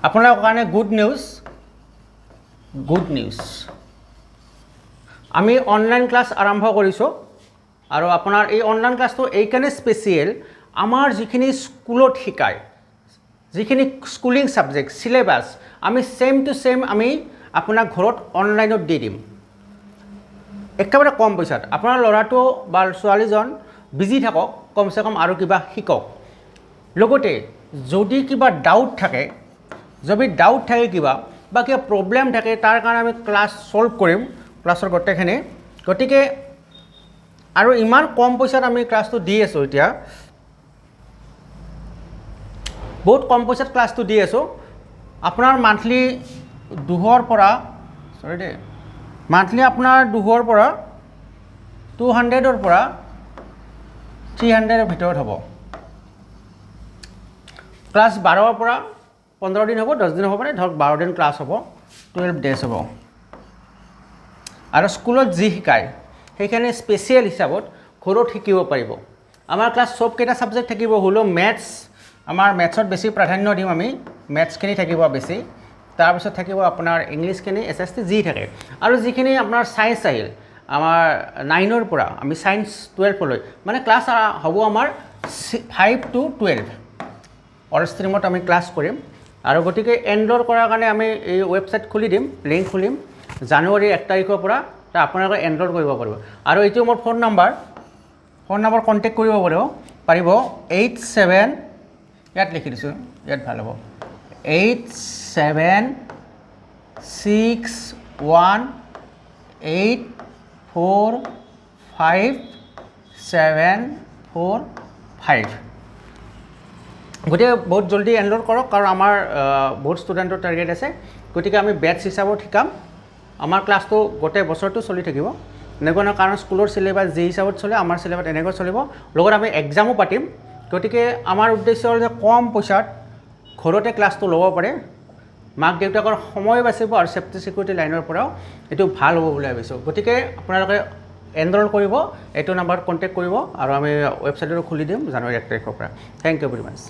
আপোনালোকৰ কাৰণে good news আমি অনলাইন ক্লাছ আৰম্ভ কৰিছোঁ আৰু আপোনাৰ এই অনলাইন ক্লাছটো এইকাৰণে স্পেচিয়েল আমাৰ যিখিনি স্কুলত শিকায় যিখিনি স্কুলিং সাবজেক্ট সিলেবাস আমি সেম টু সেম আমি আপোনাৰ ঘৰত অনলাইনত দি দিম একেবাৰে কম পইচাত আপোনাৰ ল'ৰাটো বা ছোৱালীজন বিজি থাকক কমসে কম আৰু কিবা শিকক লগতে যদি কিবা ডাউট থাকে কিবা বা কিবা প্ৰব্লেম থাকে তাৰ কাৰণে আমি ক্লাছ সলভ কৰিম ক্লাছৰ গোটেইখিনি গতিকে আৰু ইমান কম পইচাত আমি ক্লাছটো দি আছো এতিয়া বহুত কম পইচাত ক্লাছটো দি আছো আপোনাৰ মান্থলি 200 পৰা মান্থলি আপোনাৰ 200 পৰা 200 পৰা 300 ৰ ভিতৰত হ'ব ক্লাছ 12 পৰা 15 দিন হ'ব 10 দিন হ'ব পাৰে ধৰক 12 দিন ক্লাছ হ'ব 12 ডেজ হ'ব আৰু স্কুলত যি শিকায় সেইখানে স্পেচিয়েল হিচাপত ঘৰত শিকিব পাৰিব আমাৰ ক্লাছ সব কেইটা সাবজেক্ট থাকিব হলো ম্যাথছ আমাৰ ম্যাথছত বেছি প্ৰাধান্য দিম আমি ম্যাথছখিনি থাকিব বেছি তাৰপিছত থাকিব আপোনাৰ ইংলিছখিনি এসএসটি জি থাকে আৰু যিখিনি আপোনাৰ সায়েন্স আহিল আমাৰ 9 ৰ পৰা আমি সায়েন্স 12 লৈ মানে ক্লাছ হ'ব আমাৰ 5 to 12 অৰ ষ্ট্ৰীমত আমি ক্লাছ কৰিম আৰু গতিকে এনৰোল কৰাৰ কাৰণে আমি এই ওয়েবসাইট খুলি দিম লিংক খুলিম জানুৱাৰী 1 তাৰিখৰ পৰা আপোনালোকে এনৰোল কৰিব পাৰিব আৰু এইটো মোৰ ফোন নম্বৰ কন্টাক্ট কৰিব পাৰিব 87 ইয়াত লিখি দিছো ইয়াত ভাল হ'ব 8761845745 গতিকে বহুত জলদি এনৰোল কৰক কাৰণ আমাৰ বহুত ষ্টুডেণ্টৰ টাৰ্গেট আছে গতিকে আমি বেটছ হিচাপত শিকাম আমাৰ ক্লাছটো গোটেই বছৰটো চলি থাকিব এনেকুৱা কাৰণ স্কুলৰ সিলেবাস যি হিচাপত চলে আমাৰ সিলেবাস এনেকৈ চলিব লগত আমি এক্সামো পাতিম গতিকে আমাৰ উদ্দেশ্য হ'ল যে কম পইচাত ঘৰতে ক্লাছটো ল'ব পাৰে মাক দেউতাকৰ সময় বাচিব আৰু সেফটি সিকিউৰিটি লাইনৰ পৰাও এটো ভাল হ'ব বুলি ভাবিছো গতিকে আপোনালোকে এনৰোল কৰিব এইটো নম্বৰত কন্টাক্ট কৰিব আৰু আমি ওয়েবসাইটটো খুলি দিম জানুৱাৰী 1 তাৰিখৰ পৰা থ্যাংক ইউ ভেৰি মাচ